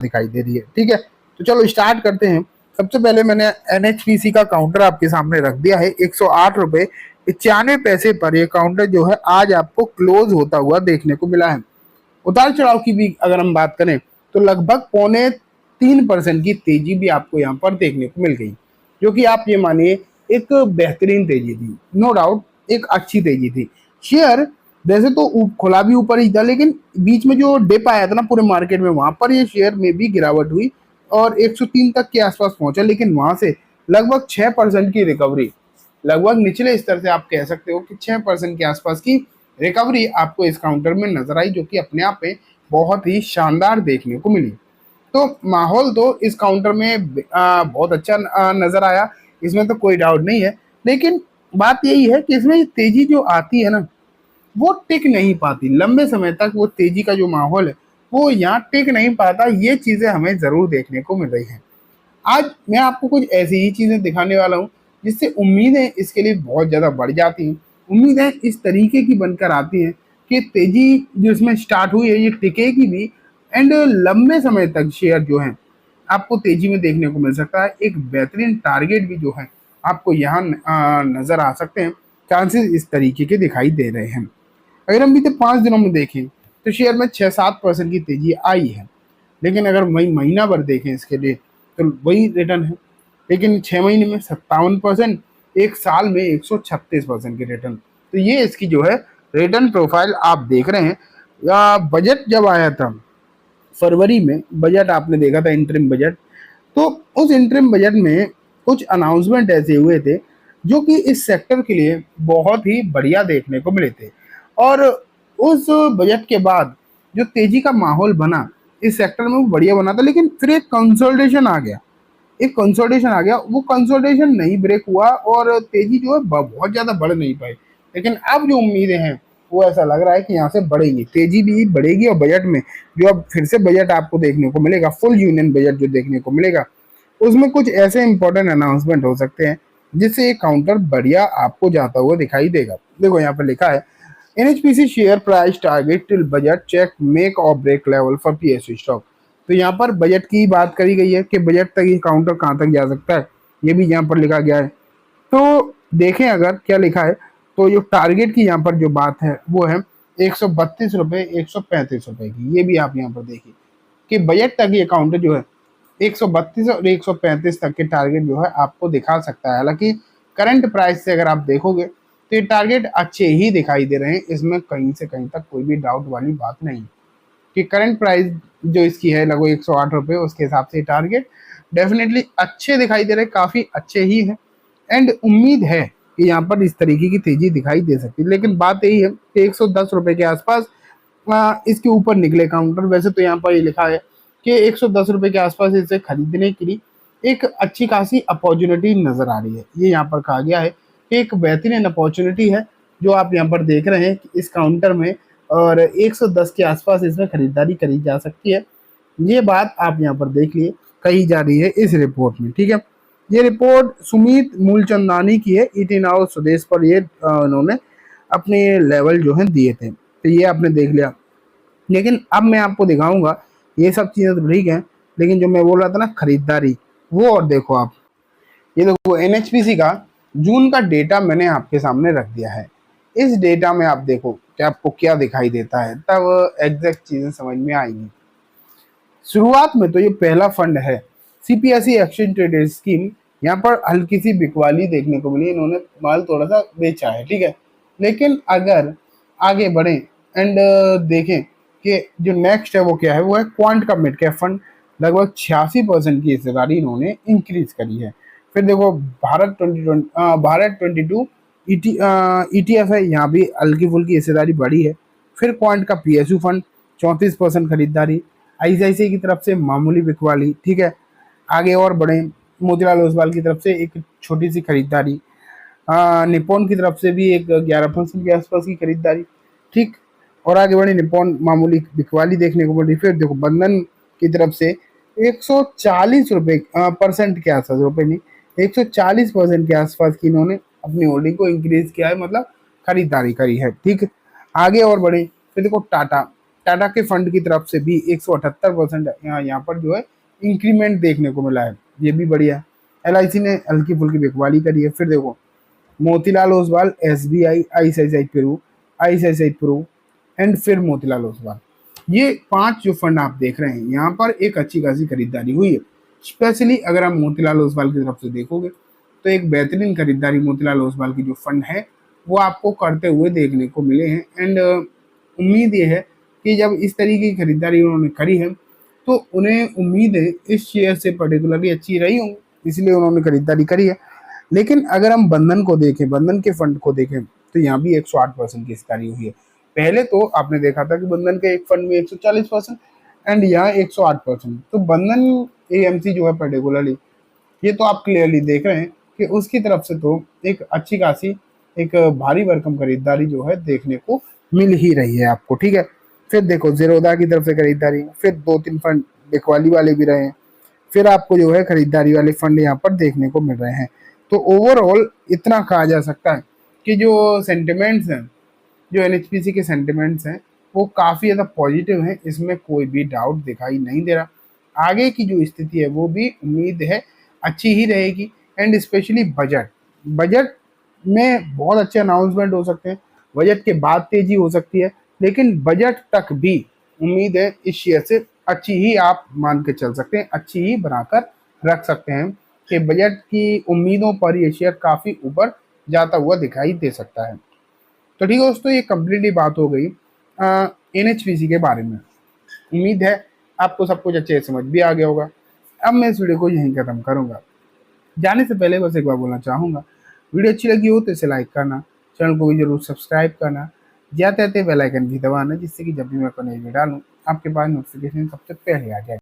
दिखाई दे रही है। ठीक है, तो चलो स्टार्ट करते हैं। सबसे पहले मैंने एनएचपीसी का काउंटर आपके सामने रख दिया है 108 रुपए 95 पैसे पर। ये काउंटर जो है आज आपको क्लोज होता हुआ देखने को मिला है। उतार चढ़ाव की भी अगर हम बात करें तो लगभग 0.3% की तेजी भी आपको यहाँ पर देखने को मिल गई, जो कि आप ये मानिए एक बेहतरीन तेजी थी, नो डाउट एक अच्छी तेजी थी। शेयर वैसे तो खुला भी ऊपर ही था, लेकिन बीच में जो डिप आया था ना पूरे मार्केट में, वहां पर ये शेयर में भी गिरावट हुई और 103 तक के आसपास पहुंचा, लेकिन वहां से लगभग 6% की रिकवरी, लगभग निचले स्तर से आप कह सकते हो कि 6% के आसपास की रिकवरी आपको इस काउंटर में नजर आई, जो कि अपने आप में बहुत ही शानदार देखने को मिली। तो माहौल तो इस काउंटर में बहुत अच्छा नजर आया, इसमें तो कोई डाउट नहीं है। लेकिन बात यही है कि इसमें तेजी जो आती है ना, वो टिक नहीं पाती लंबे समय तक। वो तेजी का जो माहौल है वो यहाँ टिक नहीं पाता, ये चीजें हमें जरूर देखने को मिल रही हैं। आज मैं आपको कुछ ऐसी ही चीजें दिखाने वाला हूँ जिससे उम्मीदें इसके लिए बहुत ज्यादा बढ़ जाती हैं। उम्मीदें इस तरीके की बनकर आती हैं कि तेजी जो इसमें स्टार्ट हुई है ये टिकेगी भी, एंड लंबे समय तक शेयर जो है आपको तेजी में देखने को मिल सकता है। एक बेहतरीन टारगेट भी जो है आपको यहाँ नजर आ सकते हैं। चांसेस इस तरीके के दिखाई दे रहे हैं। अगर हम बीते 5 दिनों में देखें तो शेयर में 6-7% की तेजी आई है, लेकिन अगर वही महीना भर देखें इसके लिए तो वही रिटर्न है। लेकिन 6 महीने में 57%, एक साल में 136% की रिटर्न। तो ये इसकी जो है रिटर्न प्रोफाइल आप देख रहे हैं। या बजट जब आया था फरवरी में, बजट आपने देखा था इंटरिम बजट, तो उस इंटरिम बजट में कुछ अनाउंसमेंट ऐसे हुए थे जो कि इस सेक्टर के लिए बहुत ही बढ़िया देखने को मिले थे। और उस बजट के बाद जो तेजी का माहौल बना इस सेक्टर में वो बढ़िया बना था, लेकिन फिर एक कंसोलिडेशन आ गया। एक कंसोलिडेशन आ गया, वो कंसोलिडेशन नहीं ब्रेक हुआ और तेजी जो है बहुत ज्यादा बढ़ नहीं पाई। लेकिन अब जो उम्मीदें हैं वो ऐसा लग रहा है कि यहाँ से बढ़ेगी, तेजी भी बढ़ेगी। और बजट में जो अब फिर से बजट आपको देखने को मिलेगा, फुल यूनियन बजट जो देखने को मिलेगा, उसमें कुछ ऐसे इंपॉर्टेंट अनाउंसमेंट हो सकते हैं जिससे ये काउंटर बढ़िया आपको जाता हुआ दिखाई देगा। देखो यहाँ पर लिखा है NHPC share price target till budget check make और break level for PSU stock. तो यहाँ पर बजट की बात करी गई है कि बजट तक ये काउंटर कहाँ तक जा सकता है, ये भी यहाँ पर लिखा गया है। तो देखें अगर क्या लिखा है, तो जो टारगेट की यहाँ पर जो बात है वो है 132 रुपये 135 रुपये की। ये भी आप यहाँ पर देखिए कि बजट तक ये काउंटर जो है 132 और 135 तक के टारगेट जो है आपको दिखा सकता है। हालांकि करंट प्राइस से अगर आप देखोगे तो ये टारगेट अच्छे ही दिखाई दे रहे हैं, इसमें कहीं से कहीं तक कोई भी डाउट वाली बात नहीं कि करंट प्राइस जो इसकी है लगभग 108 रुपये, उसके हिसाब से टारगेट डेफिनेटली अच्छे दिखाई दे रहे हैं, काफ़ी अच्छे ही हैं। एंड उम्मीद है कि यहाँ पर इस तरीके की तेजी दिखाई दे सकती है। लेकिन बात यही है कि 110 रुपये के आसपास इसके ऊपर निकले काउंटर। वैसे तो यहाँ पर ये लिखा है कि 110 रुपये के आसपास इसे खरीदने के लिए एक अच्छी खासी अपॉर्चुनिटी नजर आ रही है। ये यहाँ पर कहा गया है कि एक बेहतरीन अपॉर्चुनिटी है जो आप यहाँ पर देख रहे हैं कि इस काउंटर में, और 110 के आसपास इसमें खरीदारी करी जा सकती है। ये बात आप यहाँ पर देख लिए कही जा रही है इस रिपोर्ट में। ठीक है, ये रिपोर्ट सुमित मूलचंदानी की है, ईटी नाउ स्वदेश पर ये उन्होंने अपने लेवल जो है दिए थे, तो ये आपने देख लिया। लेकिन अब मैं आपको दिखाऊंगा, ये सब चीज़ें तो ठीक है, लेकिन जो मैं बोल रहा था ना खरीदारी, वो और देखो आप। ये देखो एनएचपीसी का जून का डेटा मैंने आपके सामने रख दिया है। इस डेटा में आप देखो कि आपको क्या दिखाई देता है, तब एग्जैक्ट चीजें समझ में आएंगी। शुरुआत में तो ये पहला फंड है सीपीएसई एक्सचेंज ट्रेडेड स्कीम। यहाँ पर हल्की सी बिकवाली देखने को मिली, इन्होंने माल थोड़ा सा बेचा है। ठीक है, लेकिन अगर आगे बढ़े एंड देखें कि जो नेक्स्ट है वो क्या है, वो है क्वांट का मिड कैप फंड। लगभग 86% की हिस्सेदारी इन्होंने इंक्रीज करी है। फिर देखो भारत 22 ईटीएफ है, यहाँ भी हल्की फुल्की हिस्सेदारी बढ़ी है। फिर क्वांट का पीएसयू फंड 34% खरीदारी, आईसीआईसीआई की तरफ से मामूली बिकवाली। ठीक है, आगे और बढ़े मोतीलाल ओसवाल की तरफ से एक छोटी सी खरीदारी, निप्पॉन की तरफ से भी एक 11% के आसपास की खरीदारी। ठीक, और आगे बढ़े निप्पॉन मामूली बिकवाली देखने को मिली। फिर देखो बंधन की तरफ से 140 रुपये % के आसपास, रुपये नहीं 140% के आसपास की इन्होंने अपनी होल्डिंग को इंक्रीज किया है, मतलब खरीदारी करी है। ठीक, आगे और बढ़े फिर देखो टाटा टाटा के फंड की तरफ से भी 178% यहाँ पर जो है इंक्रीमेंट देखने को मिला है, ये भी बढ़िया है। LIC ने हल्की फुल्की बिकवाली करी है। फिर देखो Motilal Oswal, SBI, ICICI Pru and फिर मोतीलाल ओसवाल, ये 5 जो फंड आप देख रहे हैं यहाँ पर एक अच्छी खासी खरीदारी हुई है। स्पेशली अगर आप मोतीलाल ओसवाल की तरफ से देखोगे तो एक बेहतरीन खरीदारी मोतीलाल ओसवाल की जो फंड है वो आपको करते हुए देखने को मिले हैं। एंड उम्मीद ये है कि जब इस तरीके की खरीदारी उन्होंने करी है तो उन्हें उम्मीद है इस शेयर से पर्टिकुलरली अच्छी रही होंगी, इसलिए उन्होंने खरीदारी करी है। लेकिन अगर हम बंधन को देखें, बंधन के फंड को देखें तो यहाँ भी 108% की हिस्सेदारी हुई है। पहले तो आपने देखा था कि बंधन के एक फंड में 140% एंड यहाँ 108%। तो बंधन AMC जो है पर्टिकुलरली, ये तो आप क्लियरली देख रहे हैं कि उसकी तरफ से तो एक अच्छी खासी एक भारी भरकम खरीदारी जो है देखने को मिल ही रही है आपको, ठीक है। फिर देखो जीरोधा की तरफ से खरीदारी, फिर 2-3 फंड बिकवाली वाले भी रहे हैं, फिर आपको जो है खरीदारी वाले फंड यहाँ पर देखने को मिल रहे हैं। तो ओवरऑल इतना कहा जा सकता है कि जो सेंटिमेंट्स हैं, जो NHPC के सेंटिमेंट्स हैं वो काफ़ी ज़्यादा पॉजिटिव हैं, इसमें कोई भी डाउट दिखाई नहीं दे रहा। आगे की जो स्थिति है वो भी उम्मीद है अच्छी ही रहेगी। एंड स्पेशली बजट में बहुत अच्छे अनाउंसमेंट हो सकते हैं, बजट के बाद तेजी हो सकती है, लेकिन बजट तक भी उम्मीद है इस शेयर से अच्छी ही आप मान के चल सकते हैं, अच्छी ही बनाकर रख सकते हैं कि बजट की उम्मीदों पर ये शेयर काफ़ी ऊपर जाता हुआ दिखाई दे सकता है। तो ठीक है दोस्तों, ये कम्प्लीटली बात हो गई NHPC के बारे में। उम्मीद है आपको सब कुछ अच्छे से समझ भी आ गया होगा। अब मैं इस वीडियो को यहीं खत्म करूंगा। जाने से पहले बस एक बार बोलना चाहूँगा, वीडियो अच्छी लगी हो तो इसे लाइक करना, चैनल को भी जरूर सब्सक्राइब करना, जाते जाते बेल आइकन भी दबाना, जिससे कि जब भी मैं कोई नई वीडियो डालूँ आपके पास नोटिफिकेशन सबसे पहले आ जाए।